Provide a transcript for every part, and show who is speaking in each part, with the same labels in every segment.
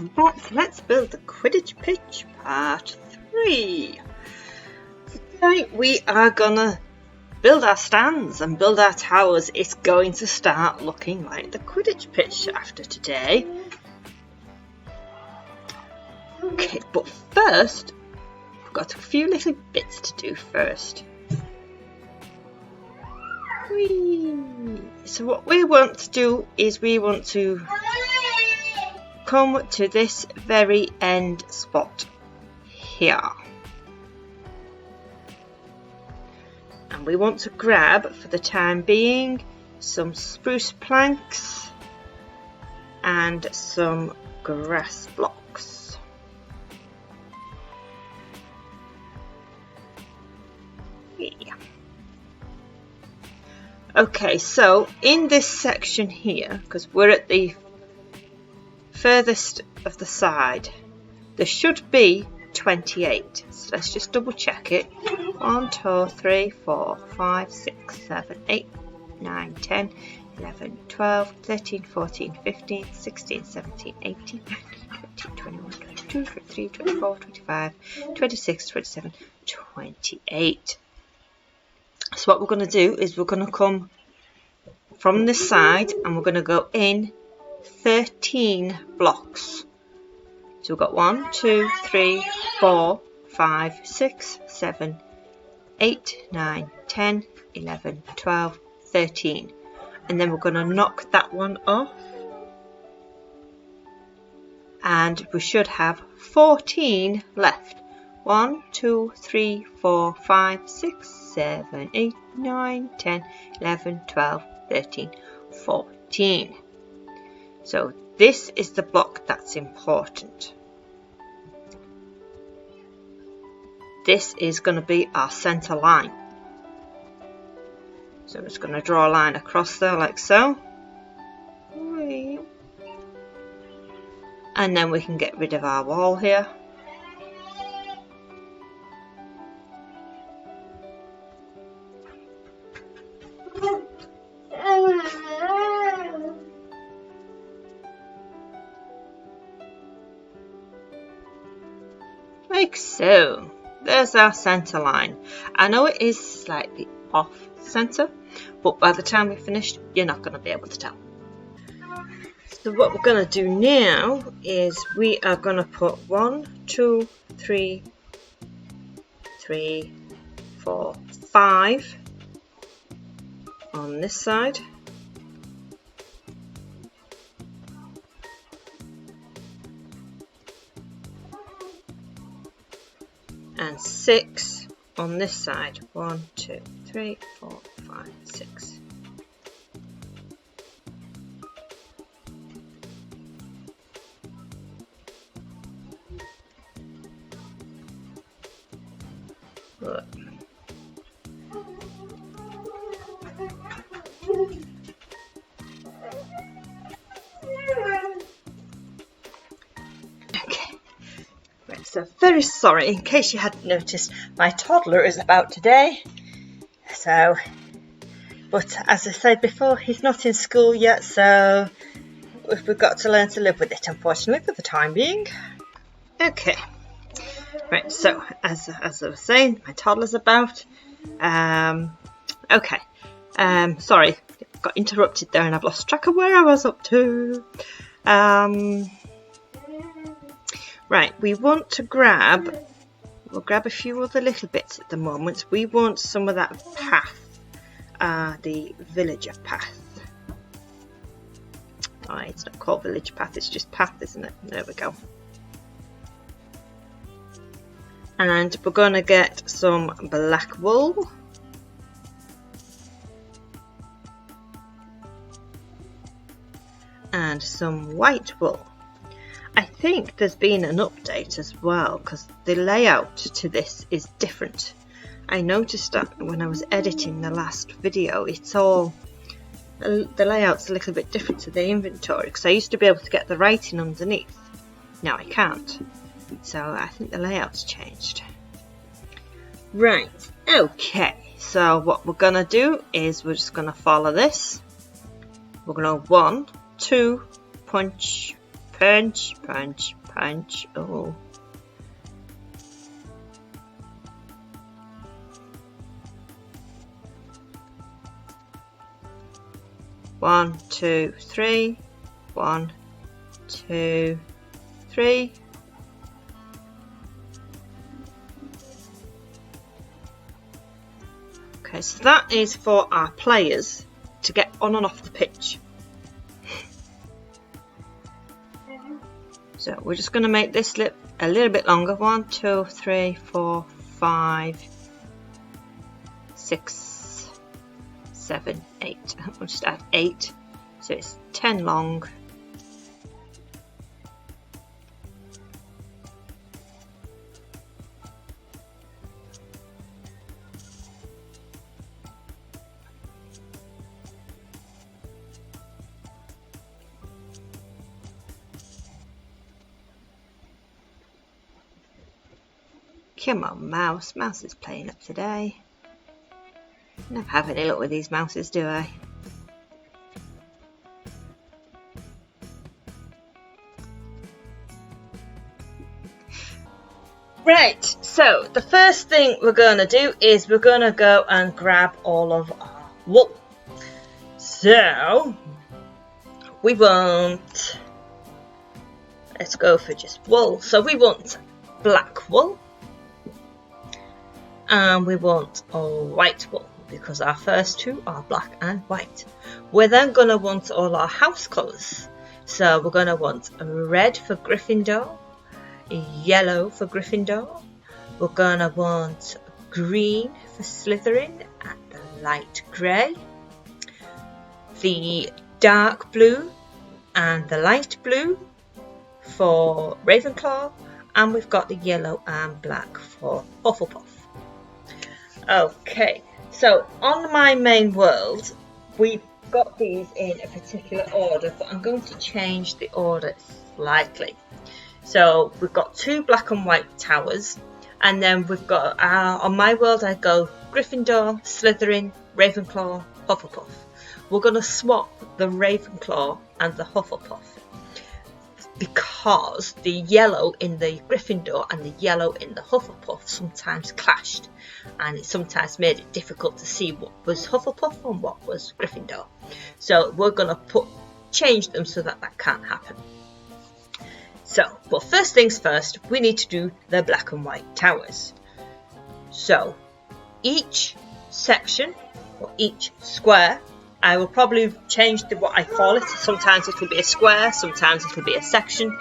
Speaker 1: welcome back. Let's build the Quidditch Pitch Part 3. Today we are gonna build our stands and build our towers. It's going to start looking like the Quidditch Pitch after today. Okay, but first, we've got a few little bits to do first. Whee! So what we want to do is we want to come to this very end spot here. And we want to grab, for the time being, some spruce planks and some grass blocks. Yeah. Okay, so in this section here, because we're at the furthest of the side, there should be 28. So let's just double check it. 1, 2, 3, 4, 5, 6, 7, 8, 9, 10, 11, 12, 13, 14, 15, 16, 17, 18, 19, 20, 21, 22, 23, 24, 25, 26, 27, 28. So what we're going to do is we're going to come from this side and we're going to go in 13 blocks. So we've got 1, 2, 3, 4, 5, 6, 7, 8, 9, 10, 11, 12, 13. And then we're going to knock that one off. And we should have 14 left. 1, 2, 3, 4, 5, 6, 7, 8, 9, 10, 11, 12, 13, 14. So this is the block that's important. This is going to be our center line. So I'm just going to draw a line across there like so. And then we can get rid of our wall here. Like so. There's our centre line. I know it is slightly off centre, but by the time we finish, you're not going to be able to tell. So what we're going to do now is we are going to put 1, 2, 3, 4, 5 on this side. And 6 on this side. 1, 2, 3, 4, 5, 6. Look. So very sorry, in case you hadn't noticed, my toddler is about today. So, but as I said before, he's not in school yet, so we've got to learn to live with it, unfortunately, for the time being. Okay, right. So as I was saying, my toddler's about. Okay. Sorry, got interrupted there, and I've lost track of where I was up to. Right, we want to we'll grab a few other little bits at the moment. We want some of that path, the villager path. Oh, it's not called village path, it's just path, isn't it? There we go. And we're going to get some black wool. And some white wool. I think there's been an update as well, because the layout to this is different. I noticed that when I was editing the last video, it's all, the layout's a little bit different to the inventory, because I used to be able to get the writing underneath. Now I can't. So I think the layout's changed. Right, okay, so what we're going to do is we're just going to follow this. We're going to 1, 2, punch, punch, punch, punch. Oh. One, two, three. 1, 2, 3. Okay, so that is for our players to get on and off the pitch. So we're just going to make this lip a little bit longer. 1, 2, 3, 4, 5, 6, 7, 8. We'll just add 8. So it's 10 long. Come on, mouse. Mouse is playing up today. Never have any luck with these mouses, do I? Right, so the first thing we're going to do is we're going to go and grab all of our wool. So, we want, let's go for just wool. So we want black wool. And we want a white wool because our first two are black and white. We're then going to want all our house colours. So we're going to want red for Gryffindor, yellow for Gryffindor. We're going to want green for Slytherin and the light grey. The dark blue and the light blue for Ravenclaw. And we've got the yellow and black for Hufflepuff. Okay, so on my main world, we've got these in a particular order, but I'm going to change the order slightly. So we've got 2 black and white towers, and then we've got, on my world, I go Gryffindor, Slytherin, Ravenclaw, Hufflepuff. We're going to swap the Ravenclaw and the Hufflepuff, because the yellow in the Gryffindor and the yellow in the Hufflepuff sometimes clashed, and it sometimes made it difficult to see what was Hufflepuff and what was Gryffindor. So we're going to change them so that that can't happen. So, but first things first, we need to do the black and white towers. So each section or each square, I will probably change what I call it. Sometimes it will be a square, sometimes it will be a section.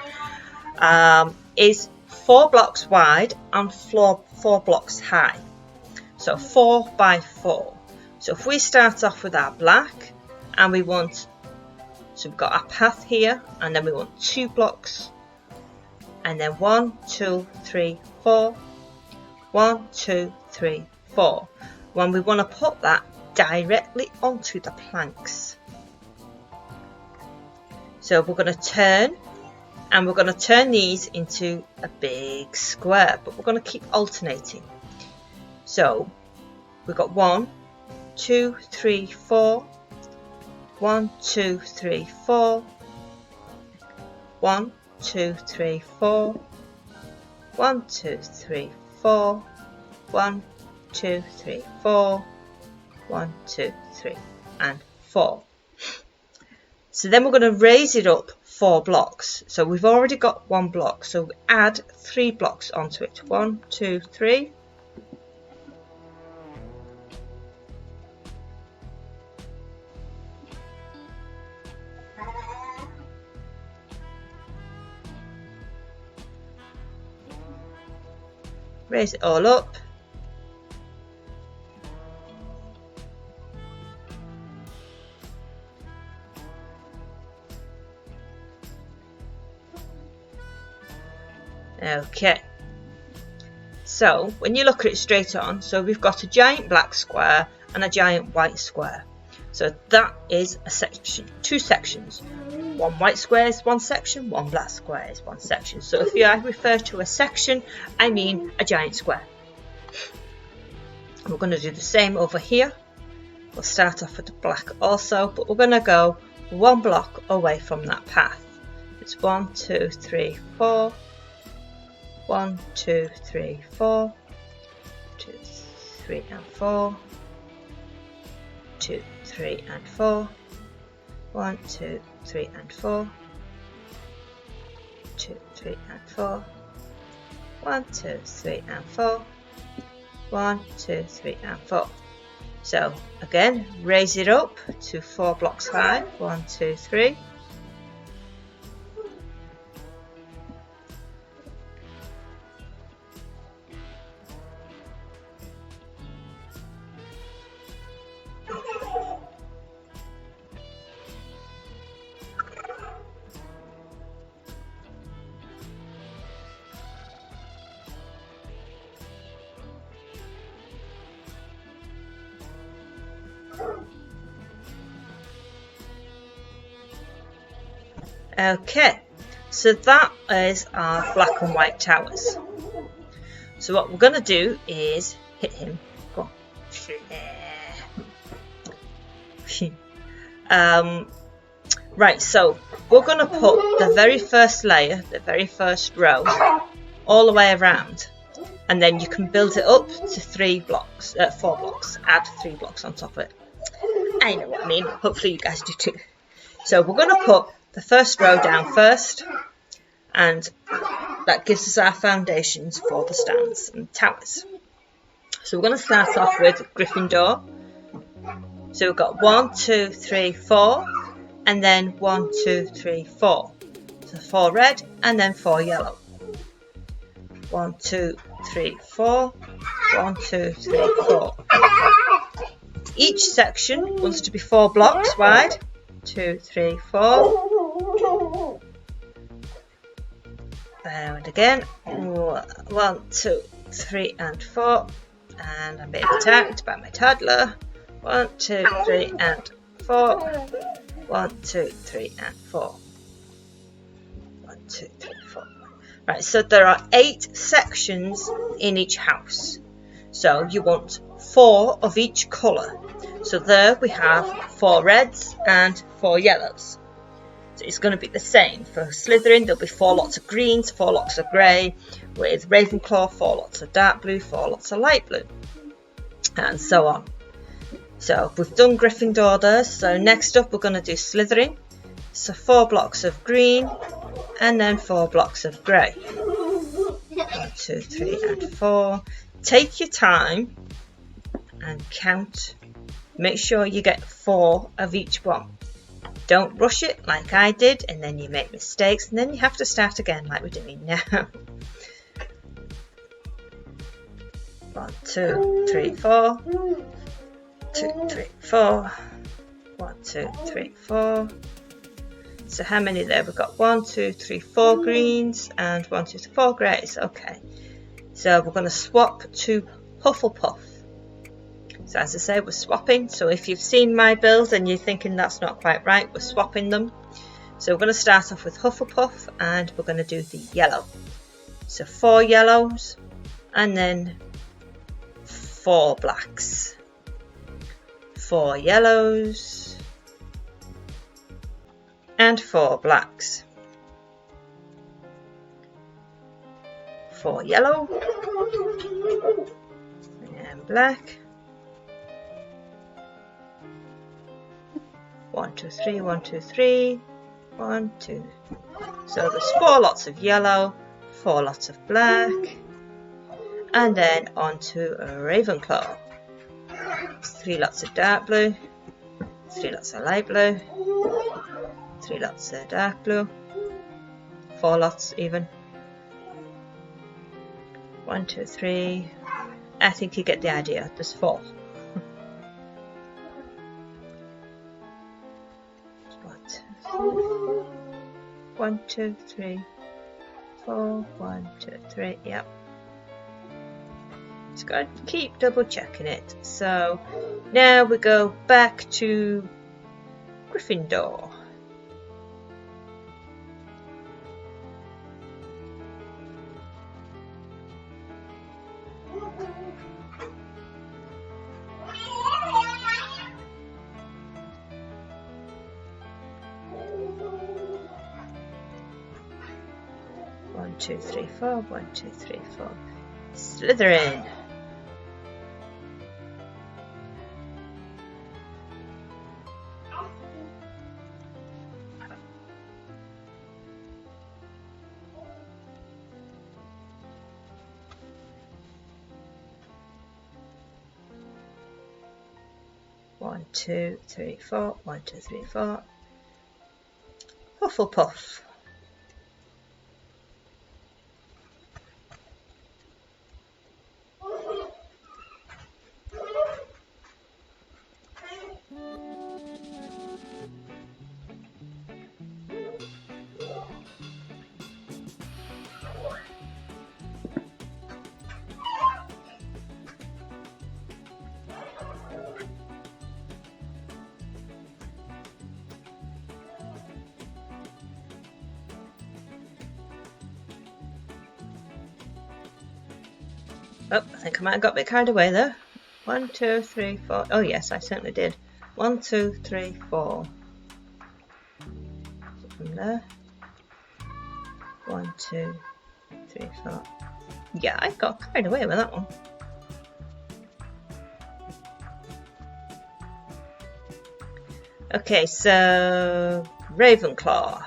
Speaker 1: Is 4 blocks wide and 4 blocks high. So 4 by 4. So if we start off with our black and we want, so we've got our path here, and then we want 2 blocks, and then 1, 2, 3, 4. 1, 2, 3, 4. When we want to put that directly onto the planks. So we're going to turn, and we're going to turn these into a big square, but we're going to keep alternating. So we've got 1, 2, 3, 4. 1, 2, 3, 4. 1, 2, 3, 4. 1, 2, 3, 4. 1, 2, 3, 4. 1, 2, 3, and 4. So then we're going to raise it up 4 blocks. So we've already got 1 block, so we add 3 blocks onto it. 1, 2, 3. Raise it all up. Okay, so when you look at it straight on, so we've got a giant black square and a giant white square. So that is a section, 2 sections. 1 white square is 1 section, 1 black square is 1 section. So if I refer to a section, I mean a giant square. We're going to do the same over here. We'll start off with the black also, but we're going to go 1 block away from that path. it's 1, 2, 3, 4. 1, 2, 3, 4. 2, 3 and 4. 2, 3 and 4. 1, 2, 3 and 4. 2, 3 and 4. 1, 2, 3 and 4. 1, 2, 3 and 4. So again, raise it up to 4 blocks high. 1, 2, 3. Okay, so that is our black and white towers. So what we're going to do is hit him. Go on. Right, so we're going to put the very first layer, the very first row, all the way around. And then you can build it up to 4 blocks, add 3 blocks on top of it. I know what I mean, hopefully you guys do too. So we're going to put the first row down first, and that gives us our foundations for the stands and towers. So we're going to start off with Gryffindor. So we've got 1, 2, 3, 4, and then 1, 2, 3, 4. So 4 red and then 4 yellow. 1, 2, 3, 4. 1, 2, 3, 4. Each section wants to be 4 blocks wide. 2, 3, 4. And again, 1, 2, 3, and 4. And I'm being attacked by my toddler. 1, 2, 3, and 4. 1, 2, 3, and 4. 1, 2, 3, 4. Right, so there are 8 sections in each house. So you want 4 of each colour. So there we have 4 reds and 4 yellows. So it's going to be the same. For Slytherin there'll be 4 lots of greens, 4 lots of grey. With Ravenclaw 4 lots of dark blue, 4 lots of light blue. And so on. So we've done Gryffindor there. So next up we're going to do Slytherin. So 4 blocks of green and then 4 blocks of grey. 1, 2, 3 and 4. Take your time and count. Make sure you get 4 of each one. Don't rush it like I did and then you make mistakes and then you have to start again like we're doing now. 1, 2, 3, 4. 2, 3, 4. 1, 2, 3, 4. So how many there? We've got 1, 2, 3, 4 greens and 1, 2, 3, 4 greys. Okay. So we're going to swap to Hufflepuff. So as I say, we're swapping. So if you've seen my build and you're thinking that's not quite right, we're swapping them. So we're going to start off with Hufflepuff and we're going to do the yellow. So 4 yellows and then 4 blacks. 4 yellows and 4 blacks. 4 yellow and black. 1, 2, 3, 1, 2, 3, 1, 2. So there's 4 lots of yellow, 4 lots of black, and then on to Ravenclaw. 3 lots of dark blue, 3 lots of light blue, 3 lots of dark blue, 4 lots even. 1, 2, 3. I think you get the idea. There's 4. 1, 2, 3, 4. 1, 2, 3. Yep. Just got to keep double checking it. So now we go back to Gryffindor. 1, 2, 3, 4. 1, 2, 3, 4. Slytherin. One, two, three, four. 1, 2, 3, 4. Hufflepuff. Oh, I think I might have got a bit carried away there. 1, 2, 3, 4. Oh yes, I certainly did. 1, 2, 3, 4. So from there. 1, 2, 3, 4. Yeah, I got carried away with that one. Okay, so Ravenclaw.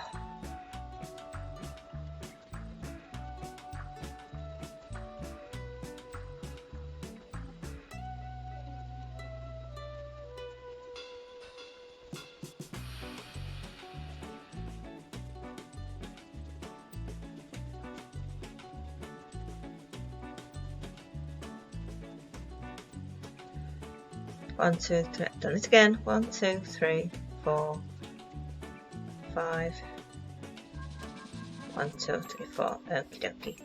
Speaker 1: One, two, three. Done it again. 1, 2, 3, 4, 5. 1, 2, 3, 4. Okie dokie.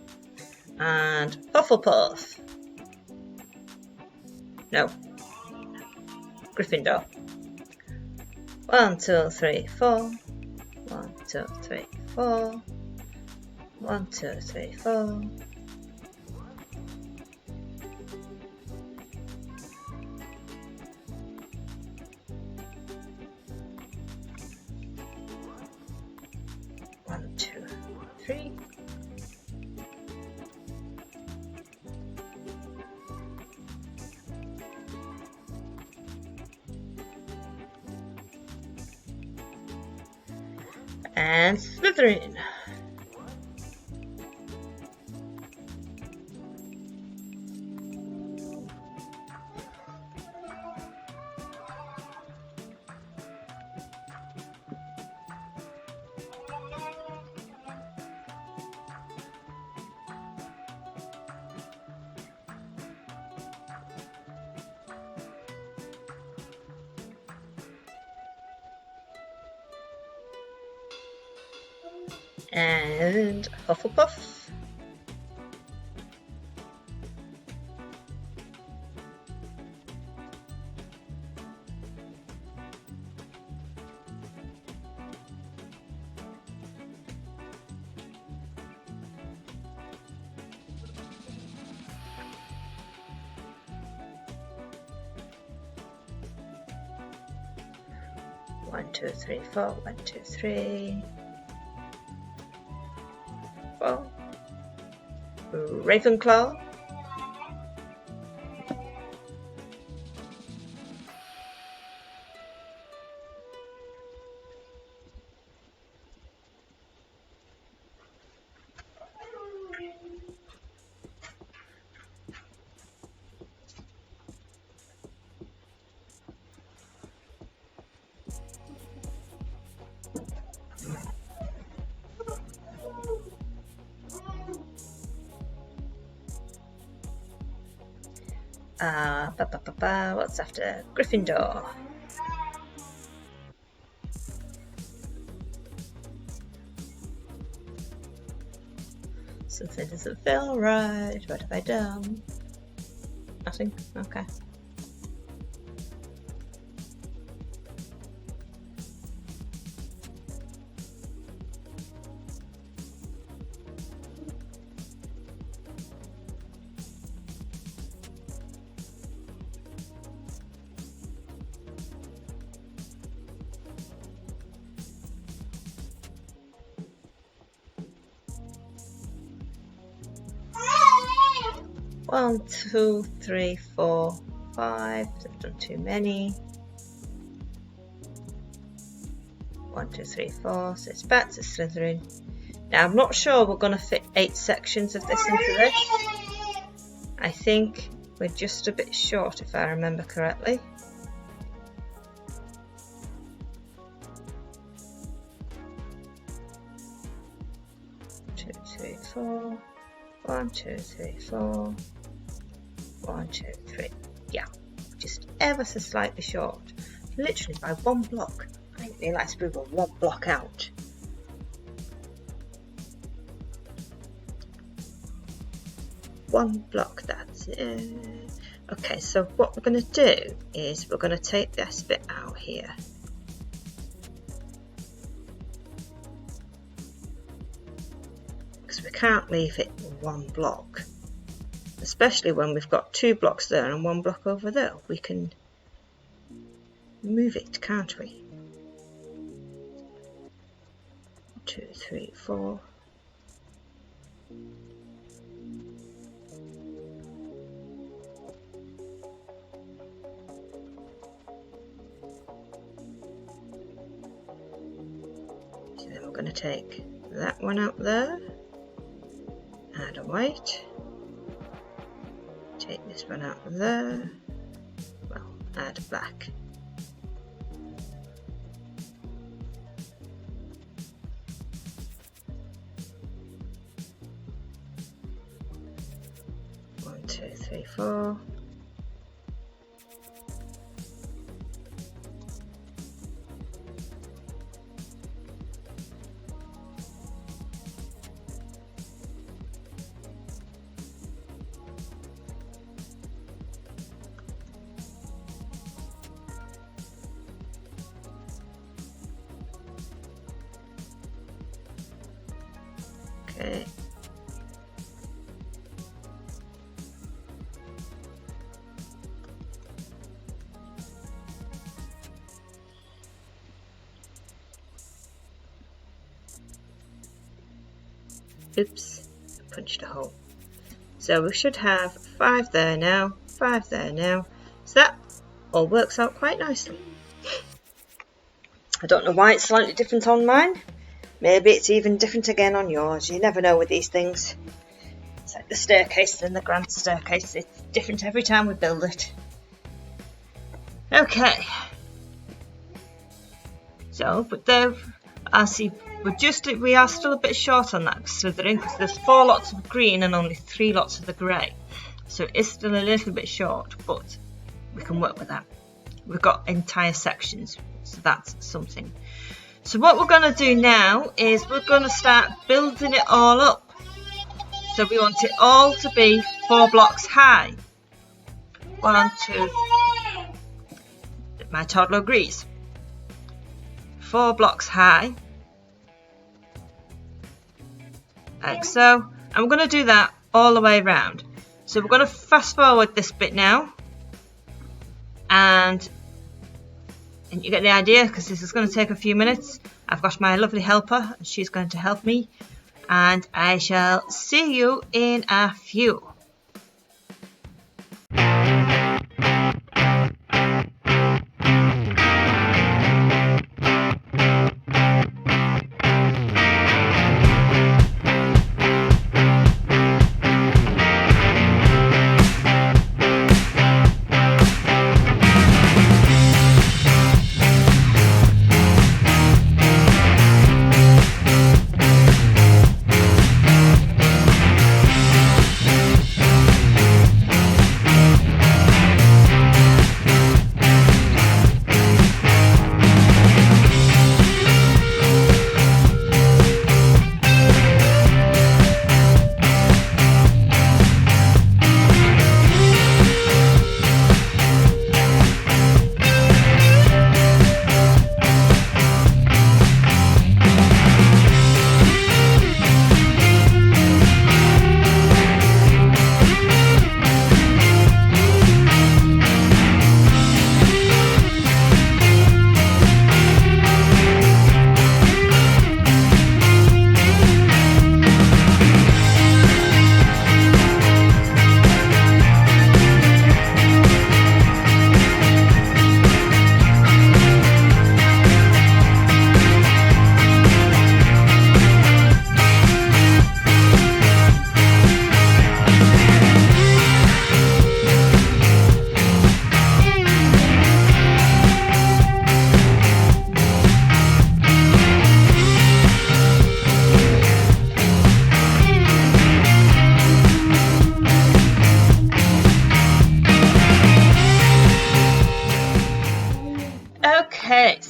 Speaker 1: And Hufflepuff. No. Gryffindor. 1, 2, 3, 4. 1, 2, 3, 4. 1, 2, 3, 4. And Slytherin. And Hufflepuff. One, two, three, 4. 1, 2, 3, 4. Ravenclaw. What's after Gryffindor? Something doesn't feel right. What have I done? Nothing? Okay. 1, 2, 3, 4, 5. I've done too many. 1, 2, 3, 4. So it's back to Slytherin. Now I'm not sure we're going to fit 8 sections of this into this. I think we're just a bit short if I remember correctly. Two, 3, 4. 1, 2, 3, 4. 1, 2, 3. Yeah, just ever so slightly short. Literally by 1 block. I didn't realise we were 1 block out. One block, that's it. Okay, so what we're going to do is we're going to take this bit out here. Because we can't leave it 1 block. Especially when we've got 2 blocks there and 1 block over there. We can move it, can't we? 2, 3, 4. So then we're going to take that one out there, add a white, take this one out there, well, add a black. One, 2, 3, 4. Okay. Oops, I punched a hole. So we should have 5 there now, 5 there now. So that all works out quite nicely. I don't know why it's slightly different on mine. Maybe it's even different again on yours. You never know with these things. It's like the staircase and the grand staircase. It's different every time we build it. Okay. So, but there, I see we are still a bit short on that Slytherin because there's 4 lots of green and only 3 lots of the grey. So it is still a little bit short, but we can work with that. We've got entire sections, so that's something. So what we're going to do now is we're going to start building it all up. So we want it all to be 4 blocks high. 1, 2. My toddler agrees. 4 blocks high. Like so. And we're going to do that all the way around. So we're going to fast forward this bit now. And you get the idea because this is going to take a few minutes. I've got my lovely helper and she's going to help me, and I shall see you in a few.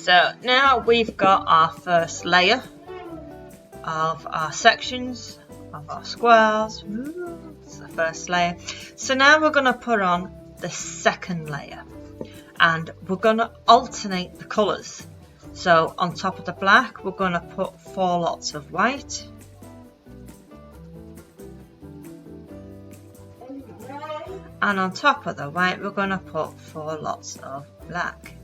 Speaker 1: So now we've got our first layer of our sections, of our squares. It's the first layer. So now we're going to put on the second layer, and we're going to alternate the colours. So on top of the black, we're going to put 4 lots of white. And on top of the white, we're going to put 4 lots of black.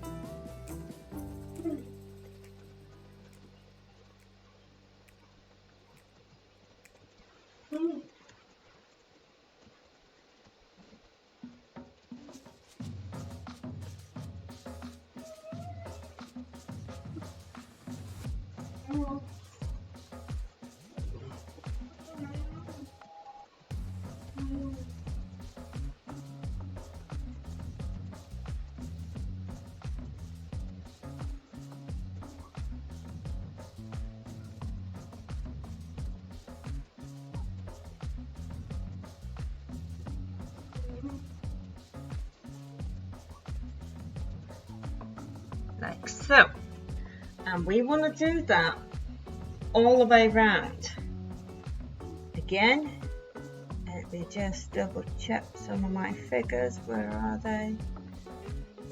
Speaker 1: Like so, and we want to do that all the way round. Again, let me just double check some of my figures. Where are they?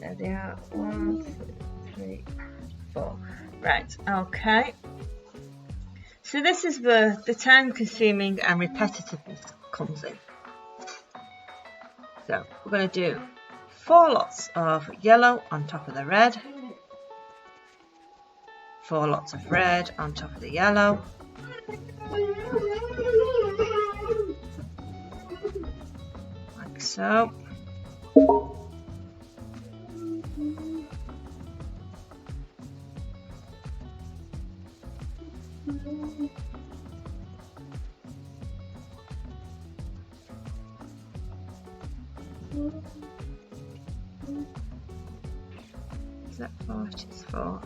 Speaker 1: There they are. 1, 2, 3, 4. Right, okay. So this is where the time consuming and repetitiveness comes in. So we're going to do 4 lots of yellow on top of the red. 4 lots of red on top of the yellow. Like so. Is that 4? It is 4.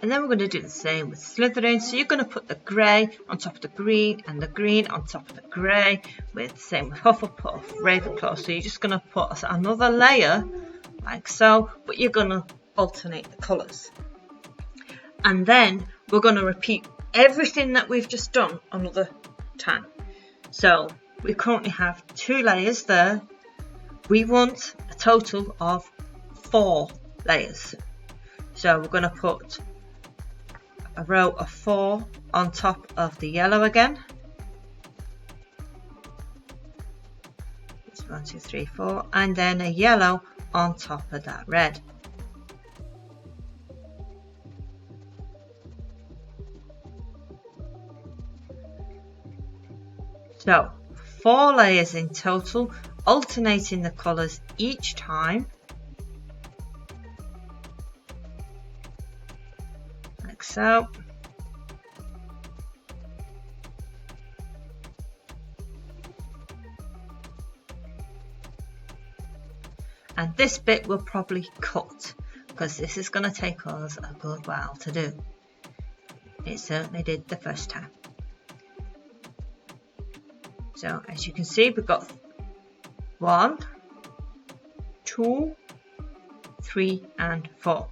Speaker 1: And then we're going to do the same with Slytherin. So you're going to put the grey on top of the green and the green on top of the grey. With the same with Hufflepuff, Ravenclaw. So you're just going to put another layer like so, but you're going to alternate the colours. And then we're going to repeat everything that we've just done another time. So we currently have 2 layers there. We want a total of 4 layers. So we're going to put a row of 4 on top of the yellow again. It's 1, 2, 3, 4, and then a yellow on top of that red. So 4 layers in total, alternating the colours each time. Like so. And this bit will probably cut because this is going to take us a good while to do. It certainly did the first time. So as you can see, we've got 1, 2, 3 and 4.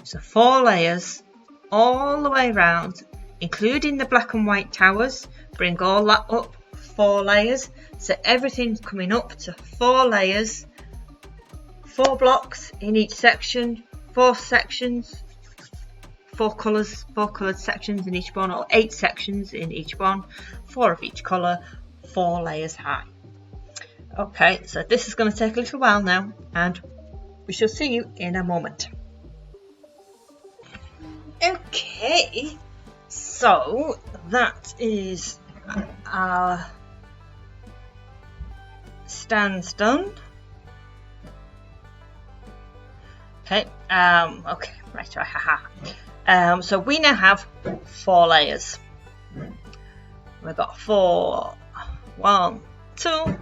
Speaker 1: So 4 layers all the way around, including the black and white towers. Bring all that up 4 layers. So everything's coming up to 4 layers, 4 blocks in each section, 4 sections, 4 colours, 4 coloured sections in each one, or 8 sections in each one, 4 of each colour, 4 layers high. Okay, so this is going to take a little while now, and we shall see you in a moment. Okay, so that is our stands done. Okay, okay, right, haha. So we now have 4 layers. We've got 4. 1, 2,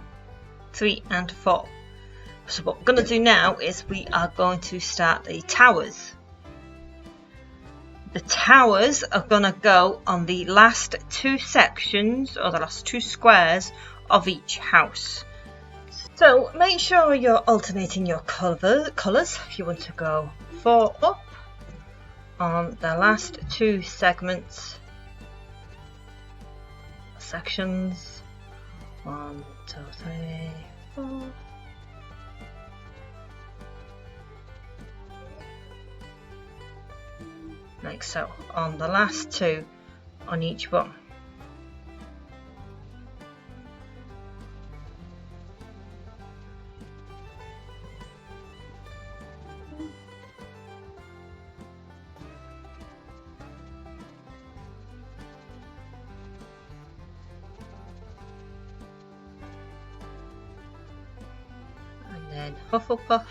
Speaker 1: 3 and 4. So what we're going to do now is we are going to start the towers. The towers are going to go on the last 2 sections, or the last 2 squares of each house. So make sure you're alternating your colours. If you want to go 4 up on the last 2 sections. 1, 2, 3, 4. Like so, on the last 2 on each one. And then Hufflepuff.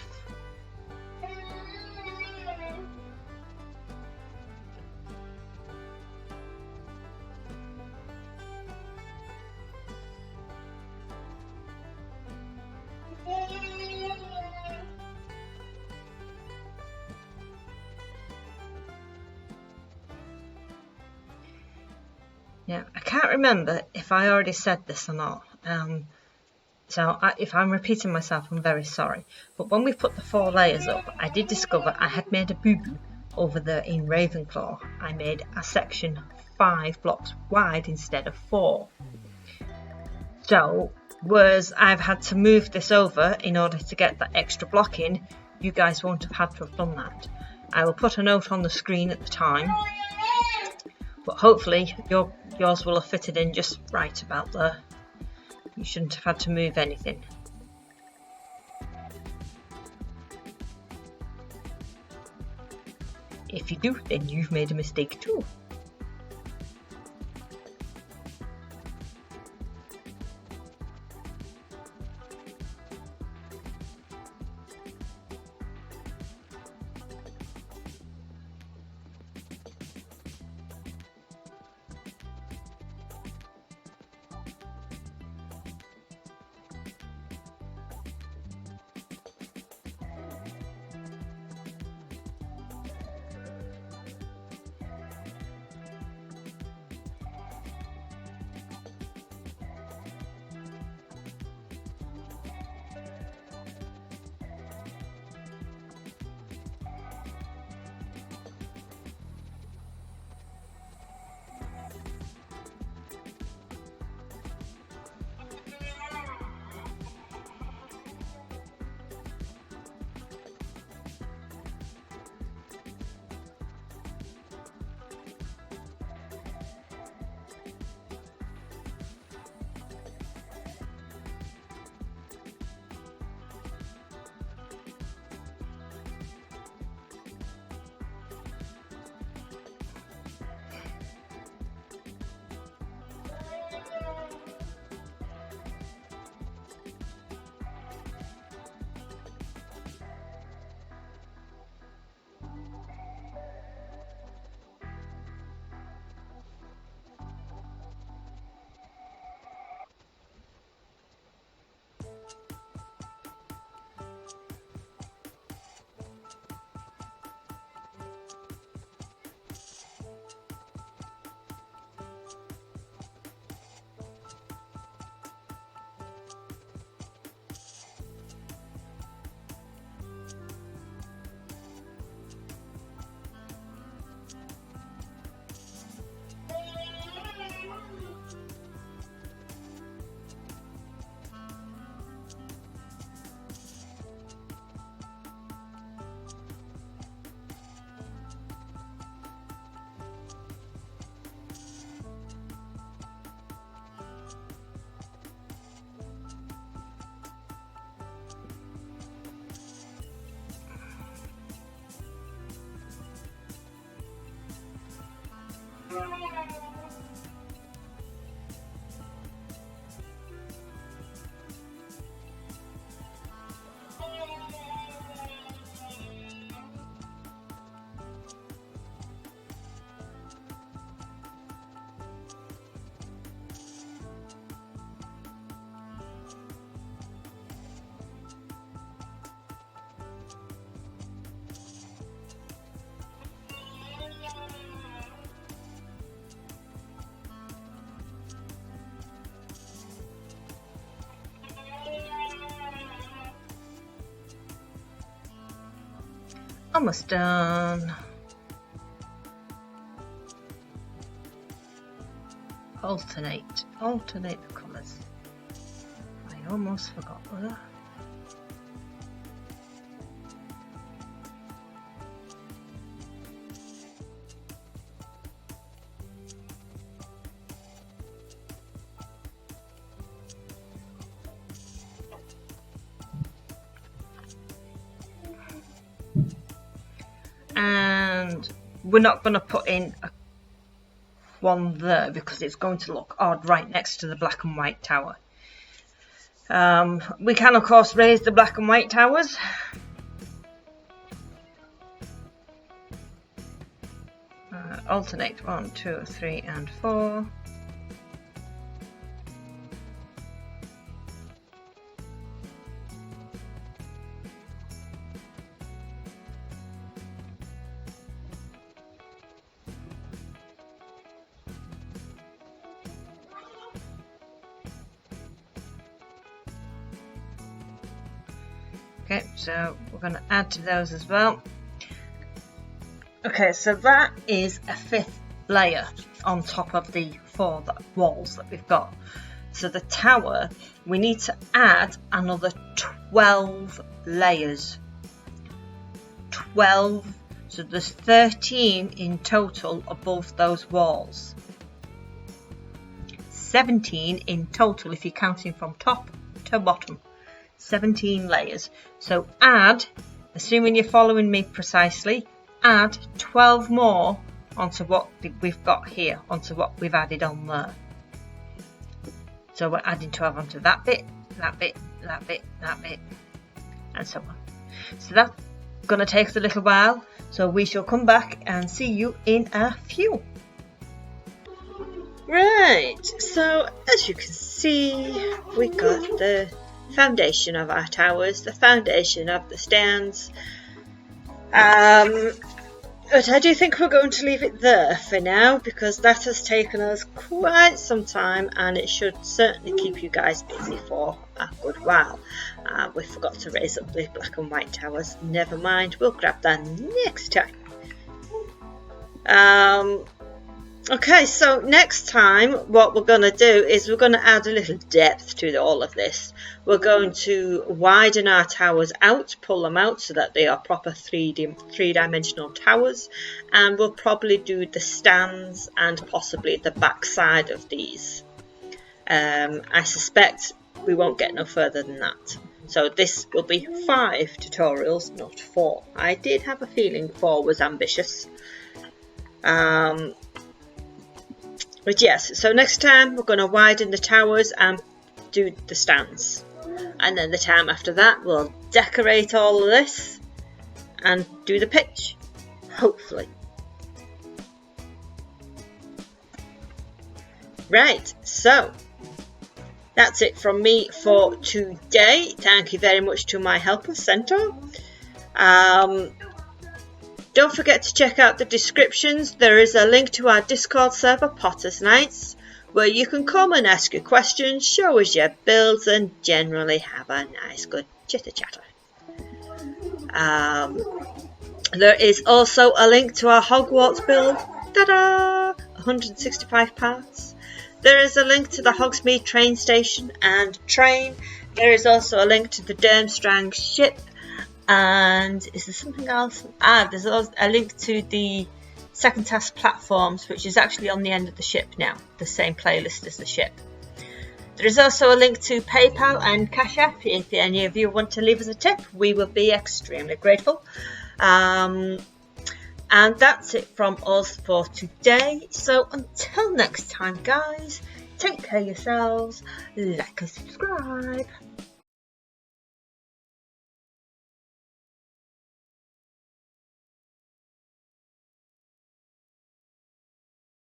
Speaker 1: Yeah, I can't remember if I already said this or not, so if I'm repeating myself, I'm very sorry. But when we put the 4 layers up, I did discover I had made a boo-boo over there in Ravenclaw. I made a section 5 blocks wide instead of 4. So, whereas I've had to move this over in order to get that extra block in, you guys won't have had to have done that. I will put a note on the screen at the time, but hopefully yours will have fitted in just right about there. You shouldn't have had to move anything. If you do, then you've made a mistake too. Almost done. Alternate the colours. I almost forgot that. And we're not going to put in one there because it's going to look odd right next to the black and white tower. We can of course raise the black and white towers. Alternate 1, 2, 3 and 4. Okay, so we're going to add to those as well. Okay, so that is a 5th layer on top of the 4 walls that we've got. So the tower, we need to add another 12 layers. 12, so there's 13 in total above those walls. 17 in total if you're counting from top to bottom. 17 layers. So add, assuming you're following me precisely, add 12 more onto what we've got here, onto what we've added on there. So we're adding 12 onto that bit, that bit, that bit, that bit, and so on. So that's going to take us a little while, so we shall come back and see you in a few. Right, so as you can see, we got the foundation of our towers, the foundation of the stands, but I do think we're going to leave it there for now because that has taken us quite some time and it should certainly keep you guys busy for a good while. We forgot to raise up the black and white towers. Never mind, we'll grab that next time. Okay, so next time what we're going to do is we're going to add a little depth to all of this. We're going to widen our towers out, pull them out so that they are proper three-dimensional towers, and we'll probably do the stands and possibly the back side of these. I suspect we won't get no further than that. So this will be 5 tutorials, not 4. I did have a feeling 4 was ambitious. But yes, so next time we're going to widen the towers and do the stands. And then the time after that we'll decorate all of this and do the pitch, hopefully. Right, so that's it from me for today. Thank you very much to my helper, Centaur. Don't forget to check out the descriptions. There is a link to our Discord server, Potter's Nights, where you can come and ask your questions, show us your builds, and generally have a nice, good chitter-chatter. There is also a link to our Hogwarts build. Ta-da! 165 parts. There is a link to the Hogsmead train station and train. There is also a link to the Durmstrang Ship. And is there something else? There's also a link to the second task platforms, which is actually on the end of the ship now, the same playlist as the ship. There is also a link to PayPal and Cash App. If any of you want to leave us a tip, we will be extremely grateful. And that's it from us for today. So until next time, guys, take care of yourselves, like and subscribe.